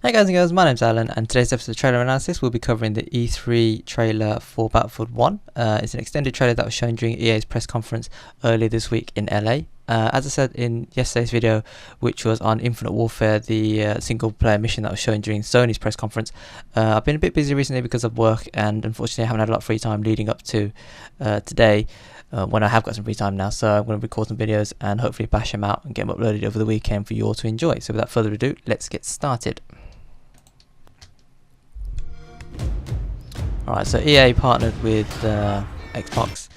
Hey guys and girls, my name's Alan, and today's episode of Trailer Analysis we'll be covering the E3 trailer for Battlefield 1. It's an extended trailer that was shown during EA's press conference earlier this week in LA. As I said in yesterday's video, which was on Infinite Warfare, the single player mission that was shown during Sony's press conference, I've been a bit busy recently because of work, and unfortunately I haven't had a lot of free time leading up to today. When I have got some free time now, so I'm going to record some videos and hopefully bash them out and get them uploaded over the weekend for you all to enjoy. So without further ado, let's get started. Alright, so EA partnered with Xbox,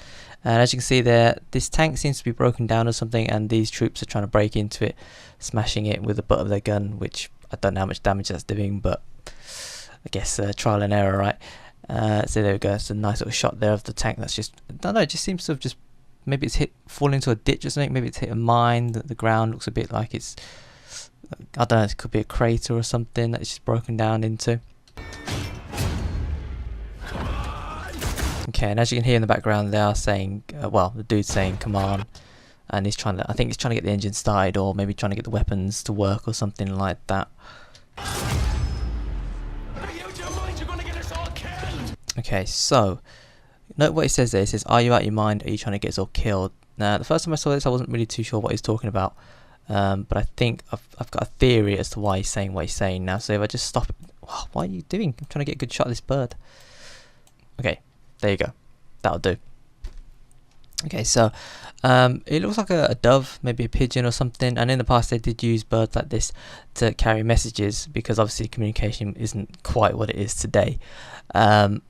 and as you can see there, this tank seems to be broken down or something, and these troops are trying to break into it, smashing it with the butt of their gun, which I don't know how much damage that's doing, but I guess trial and error, right? So there we go, it's a nice little shot there of the tank that's just, I don't know, it just seems to have just, maybe it's fallen into a ditch or something, maybe it's hit a mine, the ground looks a bit like it's, I don't know, it could be a crater or something that it's just broken down into. Okay, and as you can hear in the background, they are saying, well, the dude's saying "come on," and he's trying to, I think he's trying to get the engine started, or maybe trying to get the weapons to work, or something like that. Okay, so note what he says there. He says, "Are you out your mind? Are you trying to get us all killed?" Now, the first time I saw this, I wasn't really too sure what he's talking about, but I think I've got a theory as to why he's saying what he's saying now. So if I just stop it, oh, what are you doing? I'm trying to get a good shot of this bird. Okay. There you go, that'll do. Okay, so it looks like a dove, maybe a pigeon or something, and in the past they did use birds like this to carry messages, because obviously communication isn't quite what it is today. And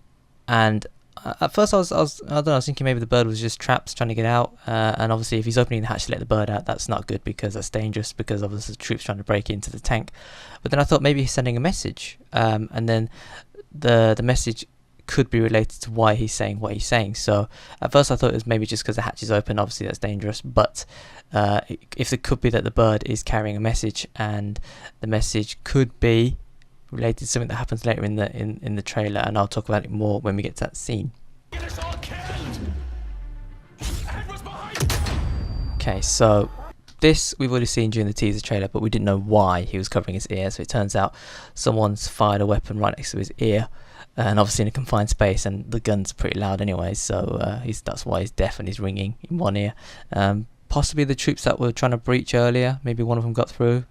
at first I don't know, I was thinking maybe the bird was just trapped trying to get out, and obviously if he's opening the hatch to let the bird out, that's not good, because that's dangerous, because obviously the troops trying to break into the tank. But then I thought maybe he's sending a message, and then the message could be related to why he's saying what he's saying. So at first I thought it was maybe just because the hatch is open, obviously that's dangerous, but if it could be that the bird is carrying a message, and the message could be related to something that happens later in the trailer, and I'll talk about it more when we get to that scene. Okay, so this we've already seen during the teaser trailer, but we didn't know why he was covering his ear. So it turns out someone's fired a weapon right next to his ear, and obviously in a confined space, and the gun's pretty loud anyway, so that's why he's deaf and he's ringing in one ear. Possibly the troops that were trying to breach earlier, maybe one of them got through,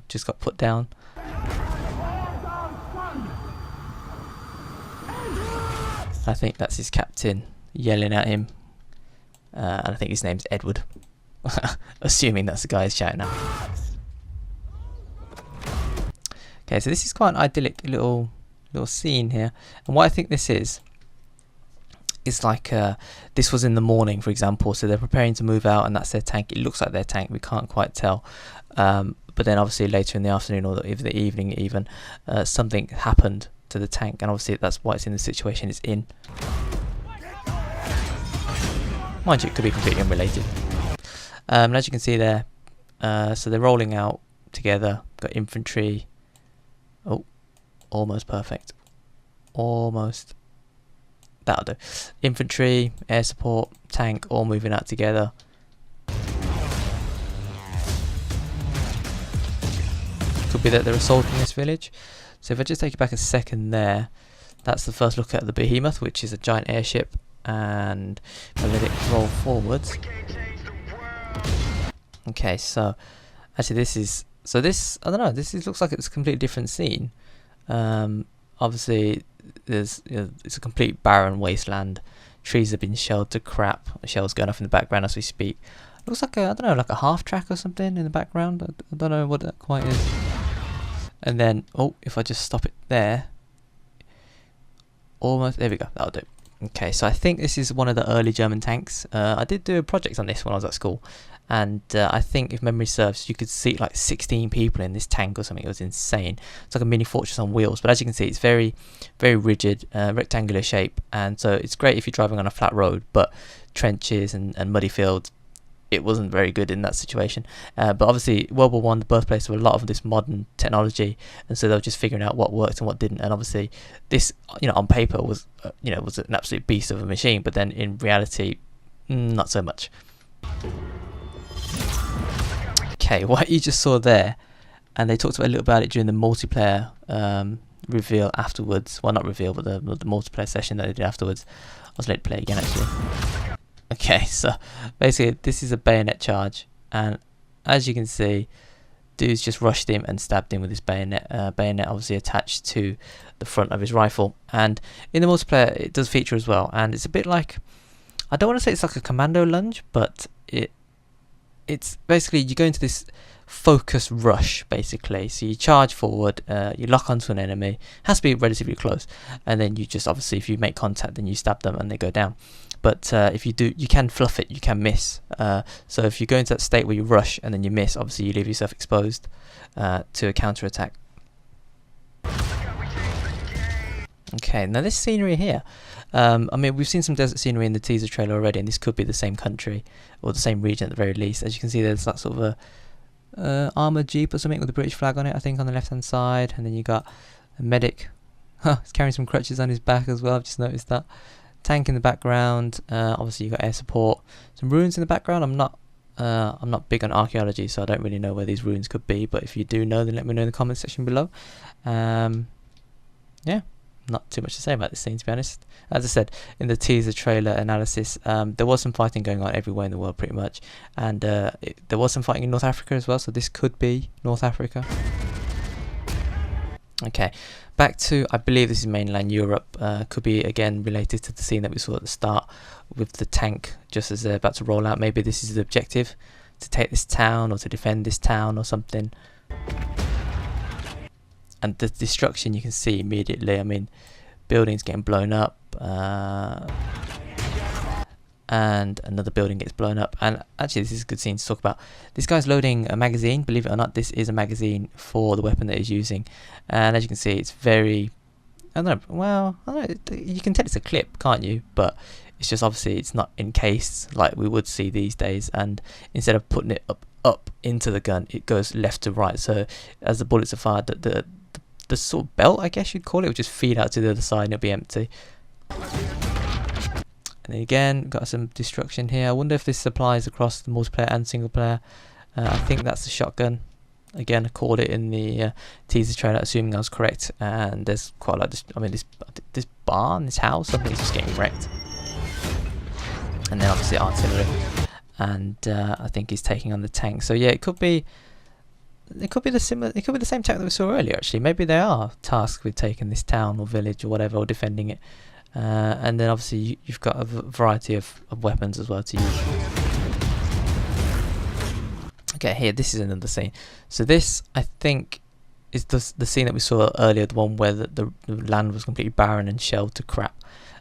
just got put down. I think that's his captain yelling at him, and I think his name's Edward. Assuming that's the guy he's shouting at. Okay, so this is quite an idyllic little scene here, and what I think this is like this was in the morning, for example, so they're preparing to move out, and that's their tank. It looks like their tank, we can't quite tell, but then obviously later in the afternoon or the evening even, something happened to the tank, and obviously that's why it's in the situation it's in. Mind you, it could be completely unrelated. And as you can see there, so they're rolling out together, got infantry. Oh, almost perfect. Almost. That'll do. Infantry, air support, tank, all moving out together. Could be that they're assaulting this village. So if I just take you back a second there, that's the first look at the Behemoth, which is a giant airship, and if I let it roll forwards. Okay, so actually this, I don't know, this looks like it's a completely different scene. Obviously it's a complete barren wasteland. Trees have been shelled to crap. Shells going off in the background as we speak. Looks like I don't know, like a half track or something in the background. I don't know what that quite is. And then, oh, if I just stop it there, almost, there we go, that'll do. Okay, so I think this is one of the early German tanks. I did do a project on this when I was at school, and I think if memory serves, you could seat like 16 people in this tank or something. It was insane. It's like a mini fortress on wheels, but as you can see, it's very, very rigid, rectangular shape, and so it's great if you're driving on a flat road, but trenches and muddy fields, it wasn't very good in that situation. But obviously World War One, the birthplace of a lot of this modern technology, and so they were just figuring out what worked and what didn't. And obviously this, on paper was was an absolute beast of a machine, but then in reality, not so much. Okay, what you just saw there, and they talked a little about it during the multiplayer reveal afterwards. Well, not reveal, but the multiplayer session that they did afterwards. I was late to play again actually. Okay, so basically this is a bayonet charge, and as you can see, dude's just rushed him and stabbed him with his bayonet. Bayonet obviously attached to the front of his rifle, and in the multiplayer it does feature as well, and it's a bit like, I don't want to say it's like a commando lunge, but it's basically you go into this focus rush basically. So you charge forward, you lock onto an enemy, has to be relatively close, and then you just obviously, if you make contact, then you stab them and they go down. But if you do, you can fluff it, you can miss. So if you go into that state where you rush and then you miss, obviously you leave yourself exposed to a counter attack. Okay, now this scenery here, I mean, we've seen some desert scenery in the teaser trailer already, and this could be the same country or the same region at the very least. As you can see, there's that sort of a armoured jeep or something with a British flag on it, I think, on the left hand side, and then you got a medic. He's carrying some crutches on his back as well. I've just noticed that. Tank in the background. Obviously, you got air support. Some ruins in the background. I'm not big on archaeology, so I don't really know where these ruins could be. But if you do know, then let me know in the comment section below. Yeah. Not too much to say about this scene, to be honest. As I said in the teaser trailer analysis, there was some fighting going on everywhere in the world pretty much, and there was some fighting in North Africa as well, so this could be North Africa. Okay, back to, I believe this is mainland Europe. Could be again related to the scene that we saw at the start with the tank just as they're about to roll out. Maybe this is the objective, to take this town or to defend this town or something. And the destruction you can see immediately. I mean, buildings getting blown up, and another building gets blown up. And actually, this is a good scene to talk about. This guy's loading a magazine. Believe it or not, this is a magazine for the weapon that he's using. And as you can see, it's very, I don't know. Well, I don't know, you can tell it's a clip, can't you? But it's just obviously it's not encased like we would see these days. And instead of putting it up into the gun, it goes left to right. So as the bullets are fired, the sort of belt, I guess you'd call it, would just feed out to the other side and it'll be empty. And then again, got some destruction here. I wonder if this applies across the multiplayer and single player. I think that's the shotgun. Again, I called it in the teaser trailer, assuming I was correct. And there's quite a lot of this, I mean, this barn, this house, something's just getting wrecked. And then obviously artillery. And I think he's taking on the tank. So yeah, it could be the same tank that we saw earlier. Actually, maybe they are tasked with taking this town or village or whatever, or defending it. And then obviously you've got a variety of weapons as well to use. Okay, here, this is another scene. So this, I think, is the scene that we saw earlier, the one where the land was completely barren and shelled to crap.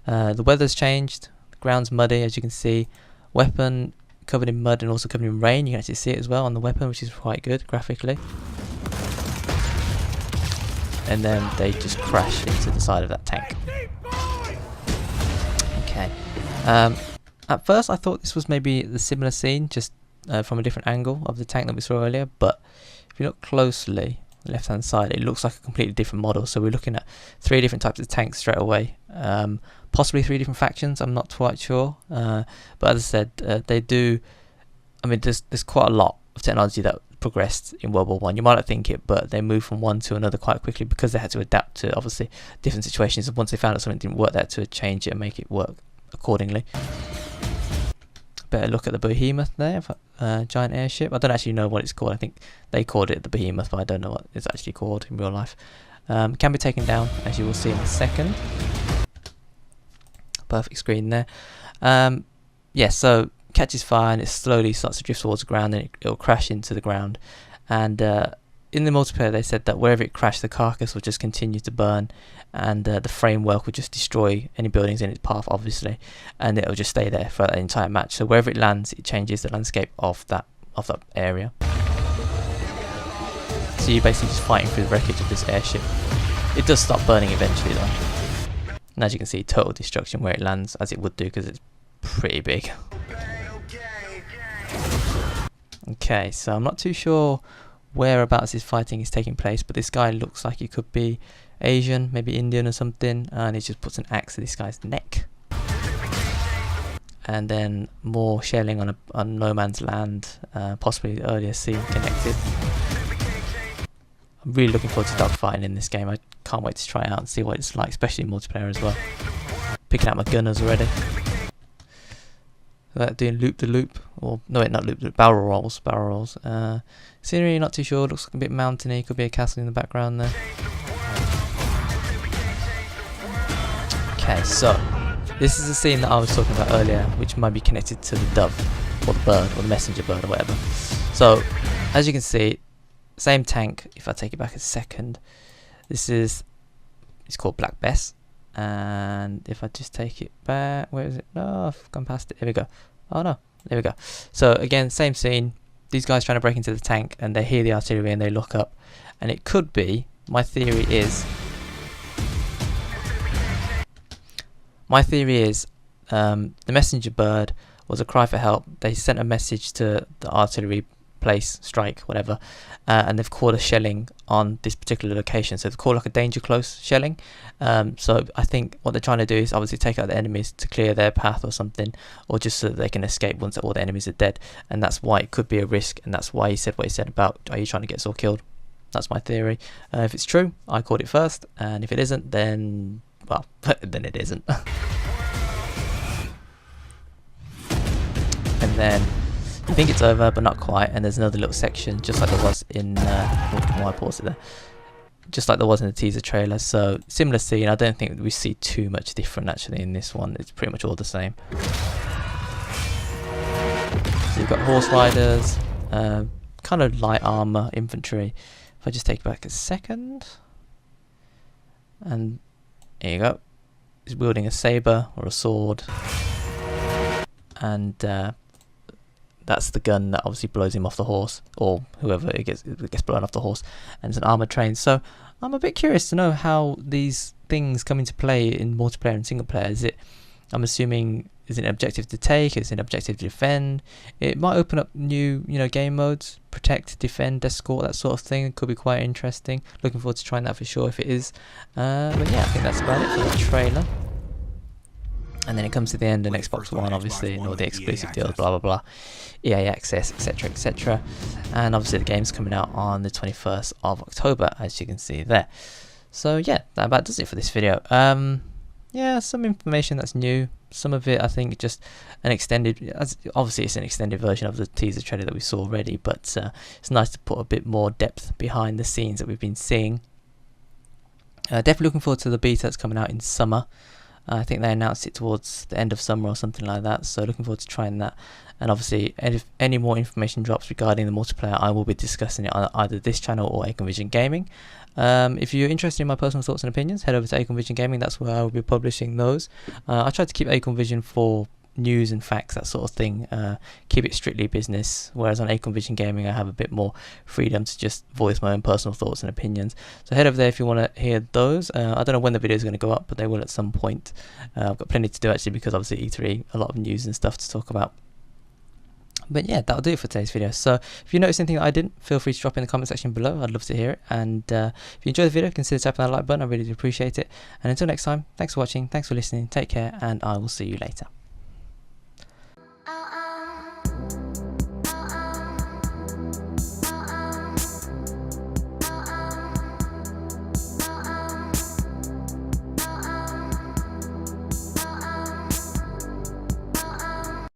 The weather's changed, the ground's muddy, as you can see. Weapon covered in mud and also covered in rain. You can actually see it as well on the weapon, which is quite good graphically. And then they just crash into the side of that tank. Okay. At first I thought this was maybe the similar scene, just from a different angle of the tank that we saw earlier, but if you look closely, left hand side, it looks like a completely different model. So we're looking at 3 different types of tanks straight away, possibly 3 different factions, I'm not quite sure, but as I said, they do, I mean, there's quite a lot of technology that progressed in World War One. You might not think it, but they moved from one to another quite quickly because they had to adapt to obviously different situations, and once they found out something didn't work, they had to change it and make it work accordingly. Better look at the Behemoth there, giant airship. I don't actually know what it's called. I think they called it the Behemoth, but I don't know what it's actually called in real life. Can be taken down, as you will see in a second. Perfect screen there. Yeah, so catches fire and it slowly starts to drift towards the ground, and it'll crash into the ground. And in the multiplayer, they said that wherever it crashed, the carcass will just continue to burn, and the framework will just destroy any buildings in its path, obviously, and it'll just stay there for that entire match. So wherever it lands, it changes the landscape of that area. So you're basically just fighting through the wreckage of this airship. It does stop burning eventually, though. And as you can see, total destruction where it lands, as it would do because it's pretty big. Okay, so I'm not too sure whereabouts this fighting is taking place, but this guy looks like he could be Asian, maybe Indian or something, and he just puts an axe to this guy's neck. And then more shelling on no man's land, possibly the earlier scene connected. I'm really looking forward to dogfighting in this game. I can't wait to try it out and see what it's like, especially in multiplayer as well. Picking out my gunners already. Doing loop to loop, or no, wait, not loop to loop, barrel rolls. Scenery, not too sure. Looks like a bit mountainy. Could be a castle in the background there. Okay, so this is the scene that I was talking about earlier, which might be connected to the dove, or the bird, or the messenger bird, or whatever. So, as you can see, same tank. If I take it back a second, it's called Black Bess. And if I just take it back, where is it? No, I've gone past it. Here we go. Oh no, there we go. So again, same scene. These guys trying to break into the tank, and they hear the artillery and they look up, and it could be. My theory is the messenger bird was a cry for help. They sent a message to the artillery place, strike, whatever, and they've called a shelling on this particular location. So they've called like a danger close shelling. So I think what they're trying to do is obviously take out the enemies to clear their path or something, or just so that they can escape once all the enemies are dead. And that's why it could be a risk, and that's why he said what he said about, are you trying to get us all killed? That's my theory. If it's true, I called it first, and if it isn't, then, well, then it isn't. And then I think it's over, but not quite, and there's another little section, just like there was in, why I paused it there, just like there was in the teaser trailer. So similar scene. I don't think we see too much different actually in this one. It's pretty much all the same. So you've got horse riders, kind of light armor, infantry. If I just take back a second, and here you go. He's wielding a saber or a sword, and that's the gun that obviously blows him off the horse, or whoever it gets blown off the horse, and it's an armored train. So I'm a bit curious to know how these things come into play in multiplayer and single player. I'm assuming, is it an objective to take? Is it an objective to defend? It might open up new, game modes, protect, defend, escort, that sort of thing. It could be quite interesting. Looking forward to trying that for sure if it is. But yeah, I think that's about it for the trailer. And then it comes to the end, and Xbox One, obviously, and all the exclusive deals, blah blah blah, EA Access, etc, etc. And obviously the game's coming out on the 21st of October, as you can see there. So yeah, that about does it for this video. Yeah, some information that's new. Some of it, I think, just an extended. Obviously, it's an extended version of the teaser trailer that we saw already, but it's nice to put a bit more depth behind the scenes that we've been seeing. Definitely looking forward to the beta that's coming out in summer. I think they announced it towards the end of summer or something like that, so looking forward to trying that. And obviously, if any more information drops regarding the multiplayer, I will be discussing it on either this channel or AcornVision Gaming. If you're interested in my personal thoughts and opinions, head over to AcornVision Gaming. That's where I will be publishing those. I try to keep AcornVision for news and facts, that sort of thing. Keep it strictly business, whereas on AcornVision Gaming I have a bit more freedom to just voice my own personal thoughts and opinions. So head over there if you want to hear those. I don't know when the video is going to go up, but they will at some point. I've got plenty to do actually, because obviously E3, a lot of news and stuff to talk about. But yeah, that'll do it for today's video. So if you notice anything that I didn't, feel free to drop in the comment section below. I'd love to hear it. And if you enjoyed the video, consider tapping that like button. I really do appreciate it. And until next time, thanks for watching, thanks for listening, take care, and I will see you later.